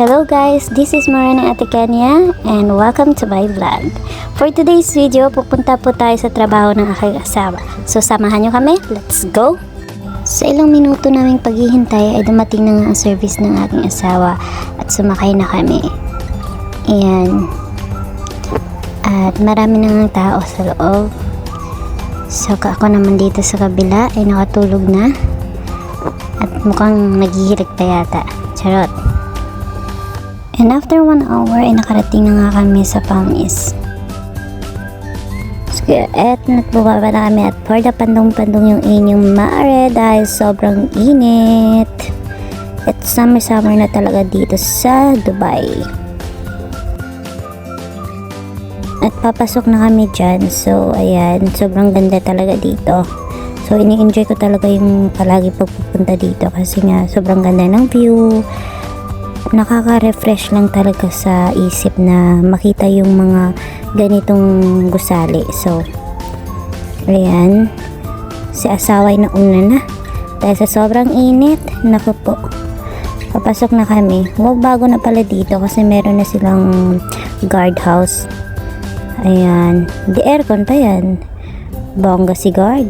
Hello guys, this is Marina Ate Kenya and welcome to my vlog. For today's video, pupunta po tayo sa trabaho ng aking asawa. So samahan nyo kami, let's go! Sa ilang minuto naming paghihintay ay dumating na nga ang service ng aking asawa at sumakay na kami. Ayan. At marami na nga tao sa loob. So ako naman dito sa kabila ay nakatulog na. At mukhang naghihilig pa yata. Charot. And after 1 hour ay nakarating na nga kami sa Pamis. So at nagbaba na kami at for the pandong-pandong yung inyong maare dahil sobrang init. At summer na talaga dito sa Dubai. At papasok na kami dyan. So ayan, sobrang ganda talaga dito. So ini-enjoy ko talaga yung palagi pagpupunta dito kasi nga sobrang ganda ng view. Nakaka-refresh lang talaga sa isip na makita yung mga ganitong gusali. So ayan, si asawa ay nauna na dahil sa sobrang init. Naku po, papasok na kami. Bago na pala dito kasi meron na silang guardhouse. Ayan, the aircon pa yan, bongga si guard.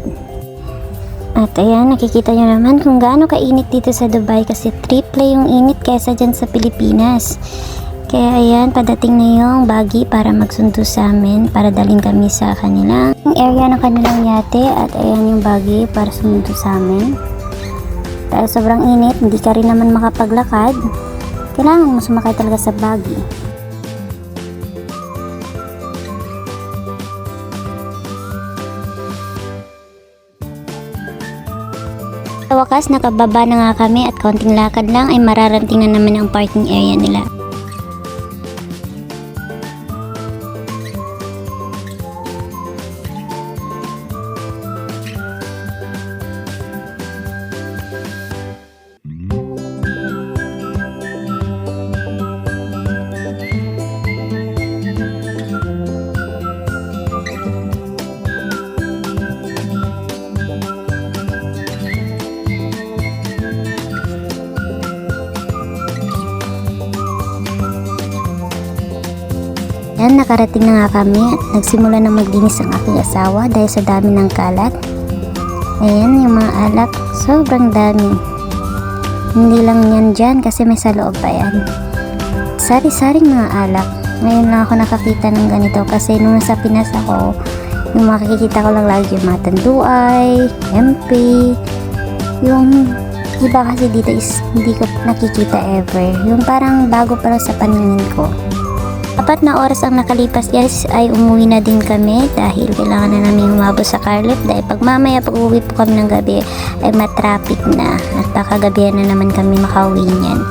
At ayan, nakikita nyo naman kung gaano kainit dito sa Dubai kasi triple yung init kaysa dyan sa Pilipinas. Kaya ayan, padating na yung buggy para magsundo sa amin para dalhin kami sa kanilang area ng kanilang yate. At ayan yung buggy para sumundo sa amin. Dahil sobrang init, hindi ka rin naman makapaglakad. Kailangan mo sumakay talaga sa buggy. Sa wakas, nakababa na nga kami at konting lakad lang ay mararating na naman ang parking area nila. Yan, nakarating na nga kami at nagsimula na maglinis ang aking asawa dahil sa dami ng kalat. Ayan yung mga alak, sobrang dami. Hindi lang yan dyan kasi may sa loob pa yan. Sari-saring mga alak. Ngayon lang ako nakakita ng ganito kasi nung nasa Pinas ako, yung makikita ko lang lagi yung mga Tanduay, MP. Yung iba kasi dito is hindi ko nakikita ever. Yung parang bago pa lang sa paningin ko. 4 na oras ang nakalipas guys ay umuwi na din kami dahil kailangan na namin humabol sa Carliff dahil pag uwi po kami ng gabi ay matraffic na at baka gabihan na naman kami makauwi niyan.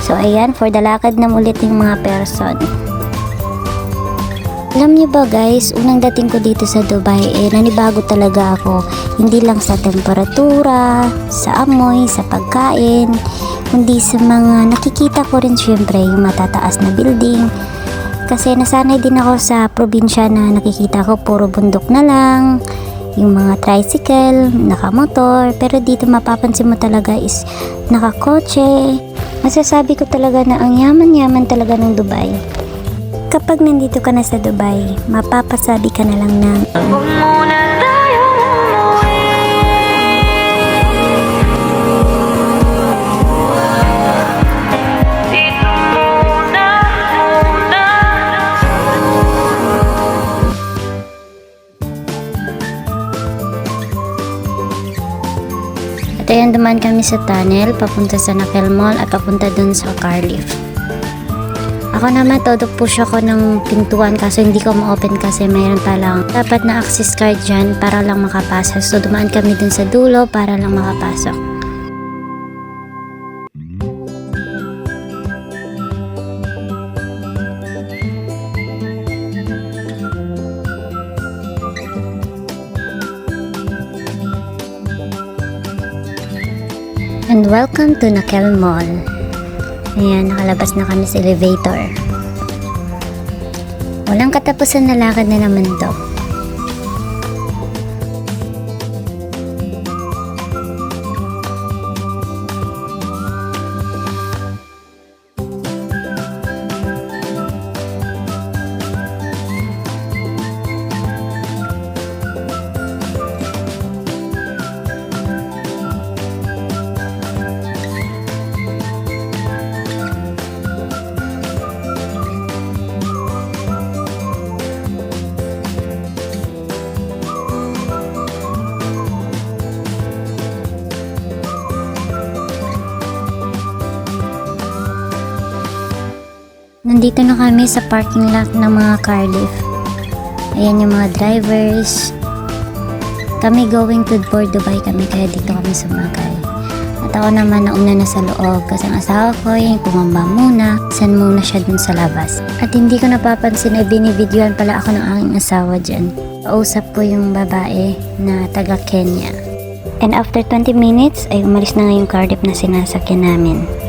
So ayan, for the lakad na ulit yung mga person. Alam niyo ba guys, unang dating ko dito sa Dubai nanibago talaga ako. Hindi lang sa temperatura, sa amoy, sa pagkain, kundi sa mga nakikita ko rin syempre yung matataas na building. Kasi nasanay din ako sa probinsya na nakikita ko puro bundok na lang, yung mga tricycle, nakamotor, pero dito mapapansin mo talaga is nakakotse. Masasabi ko talaga na ang yaman-yaman talaga ng Dubai. Kapag nandito ka na sa Dubai, mapapasabi ka na lang ng at ayan, dumaan kami sa tunnel papunta sa Nakheel Mall at papunta dun sa Carliff. Ako naman todo push ako ng pintuan kaso hindi ko ma-open kasi mayroon palang dapat na access card dyan para lang makapasok. So dumaan kami dun sa dulo para lang makapasok. And welcome to Nakheel Mall. Ayan, nakalabas na kami sa elevator. Walang katapusan na lakad na naman to. Nandito na kami sa parking lot ng mga Cardiff. Ayan yung mga drivers. Kami going to for Dubai kami, kaya dito kami sumakay. At ako naman nauna na sa loob kasi ang asawa ko yung pumamba muna. San muna siya dun sa labas. At hindi ko napapansin na binibidyoan pala ako ng aking asawa dyan. Kausap ko yung babae na taga Kenya. And after 20 minutes ay umalis na nga yung Cardiff na sinasakyan namin.